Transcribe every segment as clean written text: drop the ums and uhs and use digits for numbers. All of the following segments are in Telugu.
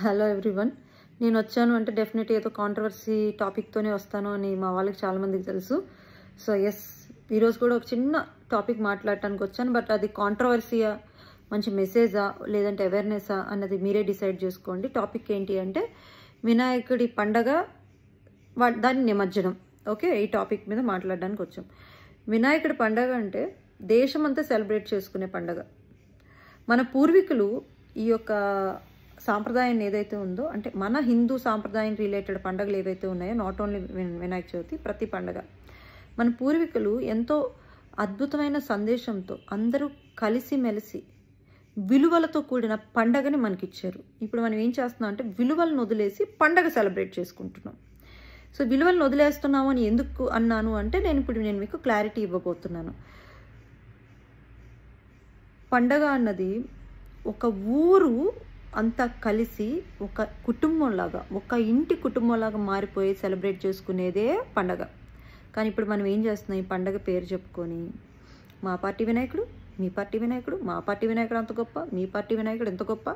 Hello everyone. నేను వచ్చాను అంటే డెఫినెట్గా ఏదో కాంట్రవర్సీ టాపిక్తోనే వస్తాను అని మా వాళ్ళకి చాలామందికి తెలుసు. సో ఎస్, ఈరోజు కూడా ఒక చిన్న టాపిక్ మాట్లాడటానికి వచ్చాను. బట్ అది కాంట్రవర్సీయా, మంచి మెసేజా, లేదంటే అవేర్నెస్సా అన్నది మీరే డిసైడ్ చేసుకోండి. టాపిక్ ఏంటి అంటే వినాయకుడి పండగ, దాని నిమజ్జనం. ఓకే, ఈ టాపిక్ మీద మాట్లాడడానికి వచ్చాం. వినాయకుడి పండగ అంటే దేశమంతా సెలబ్రేట్ చేసుకునే పండగ. మన పూర్వీకులు ఈ యొక్క సాంప్రదాయం ఏదైతే ఉందో, అంటే మన హిందూ సాంప్రదాయం రిలేటెడ్ పండుగలు ఏవైతే ఉన్నాయో, నాట్ ఓన్లీ వినాయక చవితి, ప్రతి పండుగ మన పూర్వీకులు ఎంతో అద్భుతమైన సందేశంతో అందరూ కలిసిమెలిసి విలువలతో కూడిన పండగని మనకిచ్చారు. ఇప్పుడు మనం ఏం చేస్తున్నాం అంటే విలువలను వదిలేసి పండగ సెలబ్రేట్ చేసుకుంటున్నాం. సో విలువలను వదిలేస్తున్నాము అని ఎందుకు అన్నాను అంటే నేను మీకు క్లారిటీ ఇవ్వబోతున్నాను. పండగ అన్నది ఒక ఊరు అంతా కలిసి ఒక కుటుంబంలాగా, ఒక ఇంటి కుటుంబంలాగా మారిపోయి సెలబ్రేట్ చేసుకునేదే పండగ. కానీ ఇప్పుడు మనం ఏం చేస్తున్నాం, ఈ పండగ పేరు చెప్పుకొని మా పార్టీ వినాయకుడు, మీ పార్టీ వినాయకుడు, మా పార్టీ వినాయకుడు అంత గొప్ప, మీ పార్టీ వినాయకుడు ఎంత గొప్ప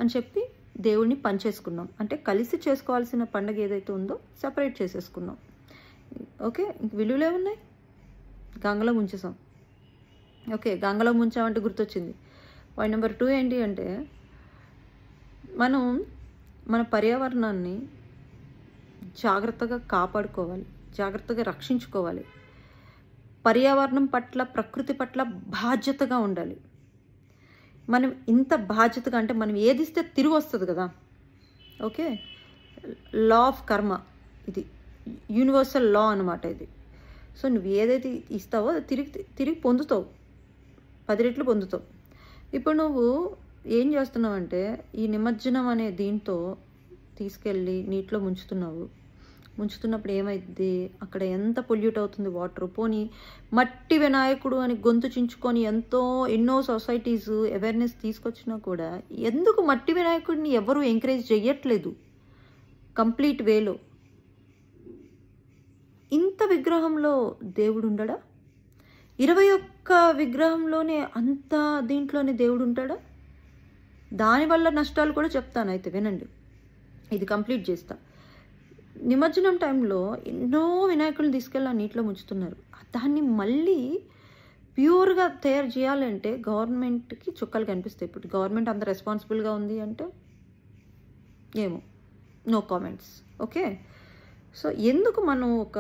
అని చెప్పి దేవుడిని పంచేసుకున్నాం. అంటే కలిసి చేసుకోవాల్సిన పండగ ఏదైతే ఉందో సెపరేట్ చేసేసుకున్నాం. ఓకే, ఇంక విలువలు ఏమున్నాయి? గంగలో ముంచేసాం. ఓకే, గంగలో ముంచామంటే గుర్తొచ్చింది. పాయింట్ నెంబర్ 2 ఏంటి అంటే మనం మన పర్యావరణాన్ని జాగ్రత్తగా కాపాడుకోవాలి, జాగ్రత్తగా రక్షించుకోవాలి. పర్యావరణం పట్ల, ప్రకృతి పట్ల బాధ్యతగా ఉండాలి. మనం ఇంత బాధ్యతగా అంటే మనం ఏది ఇస్తే తిరిగి వస్తుంది కదా. ఓకే, లా ఆఫ్ కర్మ, ఇది యూనివర్సల్ లా అనమాట ఇది. సో నువ్వు ఏదైతే ఇస్తావో అది తిరిగి పొందుతావు, 10 రెట్లు పొందుతావు. ఇప్పుడు నువ్వు ఏం చేస్తున్నావు అంటే ఈ నిమజ్జనం అనే దీంతో తీసుకెళ్ళి నీటిలో ముంచుతున్నప్పుడు ఏమైంది, అక్కడ ఎంత పొల్యూట్ అవుతుంది వాటర్. పోనీ మట్టి వినాయకుడు అని గొంతు చించుకొని ఎన్నో సొసైటీస్ అవేర్నెస్ తీసుకొచ్చినా కూడా ఎందుకు మట్టి వినాయకుడిని ఎవరు ఎంకరేజ్ చేయట్లేదు కంప్లీట్ వేలో? ఇంత విగ్రహంలో దేవుడు ఉండడా? 21 విగ్రహంలోనే అంత దీంట్లోనే దేవుడు ఉంటాడా? దానివల్ల నష్టాలు కూడా చెప్తాను, అయితే వినండి, ఇది కంప్లీట్ చేస్తా. నిమజ్జనం టైంలో ఎన్నో వినాయకులను తీసుకెళ్ళి ఆ నీటిలో ముంచుతున్నారు. దాన్ని మళ్ళీ ప్యూర్గా తయారు చేయాలంటే గవర్నమెంట్కి చుక్కలు కనిపిస్తాయి. ఇప్పుడు గవర్నమెంట్ అంత రెస్పాన్సిబుల్గా ఉంది అంటే ఏమో, నో కామెంట్స్. ఓకే, సో ఎందుకు మనం ఒక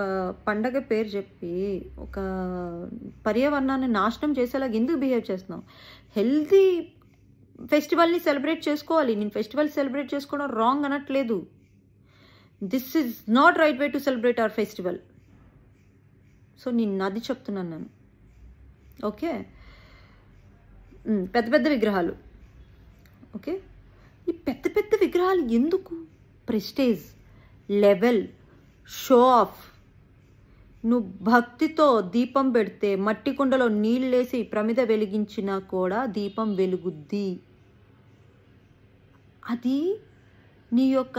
పండగ పేరు చెప్పి ఒక పర్యావరణాన్ని నాశనం చేసేలాగా ఎందుకు బిహేవ్ చేస్తున్నాం? హెల్తీ ఫెస్టివల్ని సెలబ్రేట్ చేసుకోవాలి. నేను ఫెస్టివల్ సెలబ్రేట్ చేసుకోవడం రాంగ్ అనట్లేదు. This is not right way to celebrate our festival. So నేను అది చెప్తున్నాను నేను. ఓకే, పెద్ద పెద్ద విగ్రహాలు. ఓకే, ఈ పెద్ద పెద్ద విగ్రహాలు ఎందుకు? Prestige, level, show off. నువ్వు భక్తితో దీపం పెడితే మట్టి కుండలో నీళ్ళేసి ప్రమిద వెలిగించినా కూడా దీపం వెలుగుద్ది. అది నీ యొక్క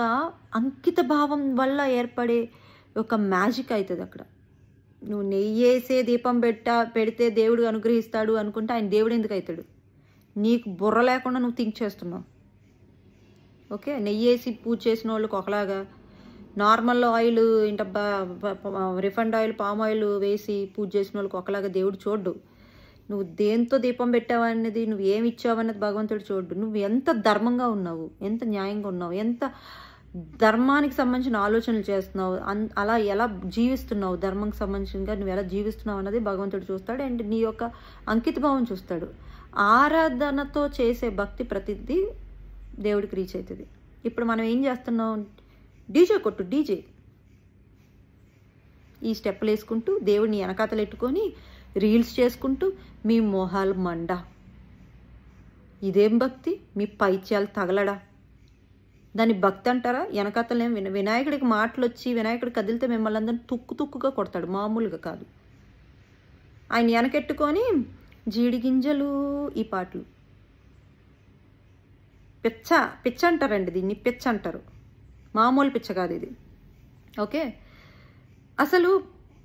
అంకిత భావం వల్ల ఏర్పడే ఒక మ్యాజిక్ అవుతుంది అక్కడ. నువ్వు నెయ్యేసే దీపం పెడితే దేవుడు అనుగ్రహిస్తాడు అనుకుంటే ఆయన దేవుడు ఎందుకు అవుతాడు? నీకు బుర్ర లేకుండా నువ్వు థింక్ చేస్తున్నావు. ఓకే, నెయ్యేసి పూజ చేసిన వాళ్ళకి ఒకలాగా, నార్మల్ ఆయిల్ ఇంట రిఫైండ్ ఆయిల్, పామ్ ఆయిల్ వేసి పూజ చేసిన వాళ్ళకి ఒకలాగా దేవుడు చూడ్డు. నువ్వు దేంతో దీపం పెట్టావనేది, నువ్వు ఏమి ఇచ్చావన్నది భగవంతుడు చూడ్డు. నువ్వు ఎంత ధర్మంగా ఉన్నావు, ఎంత న్యాయంగా ఉన్నావు, ఎంత ధర్మానికి సంబంధించిన ఆలోచనలు చేస్తున్నావు, అలా ఎలా జీవిస్తున్నావు, ధర్మంకి సంబంధించినగా నువ్వు ఎలా జీవిస్తున్నావు అన్నది భగవంతుడు చూస్తాడు. అండ్ నీ యొక్క అంకిత భావం చూస్తాడు. ఆరాధనతో చేసే భక్తి ప్రతిదీ దేవుడికి రీచ్ అవుతుంది. ఇప్పుడు మనం ఏం చేస్తున్నాం, డీజే కొట్టు, డీజే ఈ స్టెప్పులు వేసుకుంటూ దేవుడిని వెనకాతలు ఎట్టుకొని రీల్స్ చేసుకుంటూ మీ మొహాలు మండ. ఇదేం భక్తి? మీ పైత్యాలు తగలడా? దాన్ని భక్తి అంటారా? వెనకాతలేం వినాయకుడికి మాటలు వచ్చి వినాయకుడు కదిలితే మిమ్మల్ని అందరినీ తుక్కుగా కొడతాడు, మామూలుగా కాదు. ఆయన వెనకెట్టుకొని జీడి గింజలు ఈ పాటలు. పిచ్చ అంటారండి దీన్ని, పిచ్చ అంటారు, మామూలు పిచ్చ కాదు ఇది. ఓకే, అసలు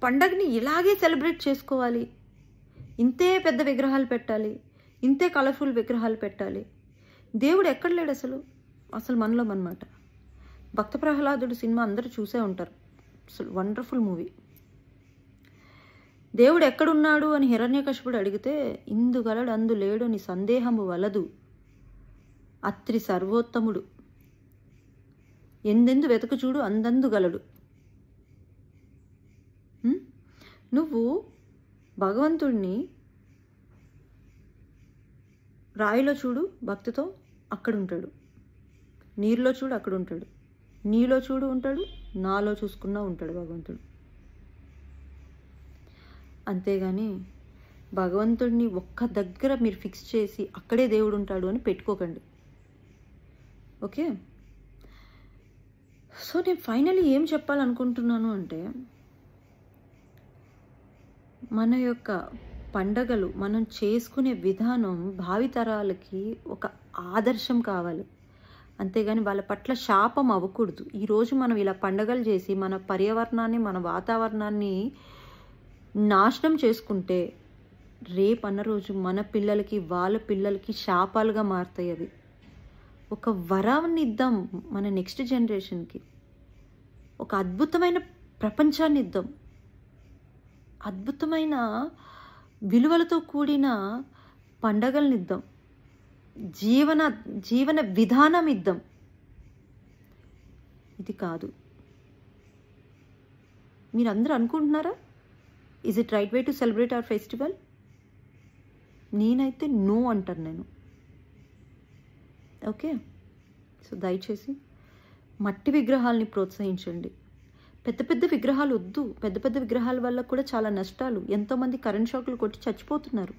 పండగని ఇలాగే సెలబ్రేట్ చేసుకోవాలి. ఇంతే పెద్ద విగ్రహాలు పెట్టాలి, ఇంతే కలర్ఫుల్ విగ్రహాలు పెట్టాలి. దేవుడు ఎక్కడ లేడు అసలు. అసలు మనలో అనమాట. భక్త ప్రహ్లాదుడు సినిమా అందరూ చూసే ఉంటారు. అసలు వండర్ఫుల్ మూవీ. దేవుడు ఎక్కడున్నాడు అని హిరణ్యకశిపుడు అడిగితే, ఇందుగలడు అందు లేడు నీ సందేహము వలదు, అత్రి సర్వోత్తముడు, ఎందెందు వెతకు చూడు అందందు గలడు. నువ్వు భగవంతుడిని రాయిలో చూడు భక్తితో, అక్కడ ఉంటాడు. నీరులో చూడు అక్కడ ఉంటాడు. నీలో చూడు ఉంటాడు, నాలో చూసుకున్నా ఉంటాడు భగవంతుడు. అంతేగాని భగవంతుడిని ఒక్క దగ్గర మీరు ఫిక్స్ చేసి అక్కడే దేవుడు ఉంటాడు అని పెట్టుకోకండి. ఓకే. సో నేను ఫైనలీ ఏం చెప్పాలనుకుంటున్నాను అంటే, మన యొక్క పండగలు మనం చేసుకునే విధానం భావితరాలకి ఒక ఆదర్శం కావాలి. అంతేగాని వాళ్ళ పట్ల శాపం అవ్వకూడదు. ఈరోజు మనం ఇలా పండగలు చేసి మన పర్యావరణాన్ని, మన వాతావరణాన్ని నాశనం చేసుకుంటే రేపన్న రోజు మన పిల్లలకి, వాళ్ళ పిల్లలకి శాపాలుగా మారుతాయి అవి. ఒక వరాన్ని ఇద్దాం మన నెక్స్ట్ జనరేషన్కి. ఒక అద్భుతమైన ప్రపంచాన్ని ఇద్దాం. అద్భుతమైన విలువలతో కూడిన పండగల్ని ఇద్దాం. జీవన విధానం ఇద్దాం. ఇది కాదు. మీరందరూ అనుకుంటున్నారా, is it right way to celebrate our festival? నేనైతే నో అంటాను నేను. ఓకే. సో దయచేసి మట్టి విగ్రహాలని ప్రోత్సహించండి. పెద్ద పెద్ద విగ్రహాలు వద్దు. పెద్ద పెద్ద విగ్రహాల వల్ల కూడా చాలా నష్టాలు. ఎంతోమంది కరెంట్ షాకులు కొట్టి చచ్చిపోతున్నారు.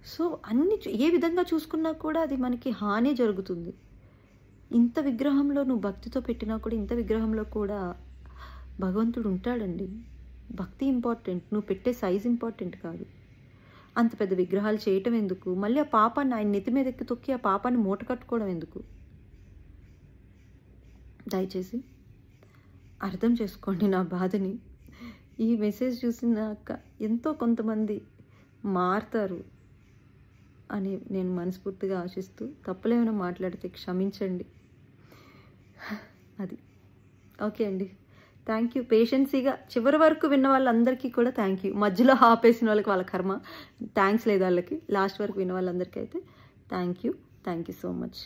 సో అన్ని ఏ విధంగా చూసుకున్నా కూడా అది మనకి హాని జరుగుతుంది. ఇంత విగ్రహంలో నువ్వు భక్తితో పెట్టినా కూడా, ఇంత విగ్రహంలో కూడా భగవంతుడు ఉంటాడండి. భక్తి ఇంపార్టెంట్, నువ్వు పెట్టే సైజ్ ఇంపార్టెంట్ కాదు. అంత పెద్ద విగ్రహాలు చేయటం ఎందుకు? మళ్ళీ ఆ పాపాన్ని ఆయన నెత్తి మీద ఎక్కి తొక్కి ఆ పాపాన్ని మూట కట్టుకోవడం ఎందుకు? దయచేసి అర్థం చేసుకోండి నా బాధని. ఈ మెసేజ్ చూసినాక ఎంతో కొంతమంది మారుతారు అని నేను మనస్ఫూర్తిగా ఆశిస్తూ, తప్పులేమైనా మాట్లాడితే క్షమించండి. అది ఓకే అండి. Thank you. పేషెన్సీగా చివరి వరకు విన్న వాళ్ళందరికీ కూడా థ్యాంక్ యూ. మధ్యలో ఆపేసిన వాళ్ళకి వాళ్ళ కర్మ, థ్యాంక్స్ లేదు వాళ్ళకి. లాస్ట్ వరకు విన్న వాళ్ళందరికీ అయితే థ్యాంక్ యూ సో మచ్.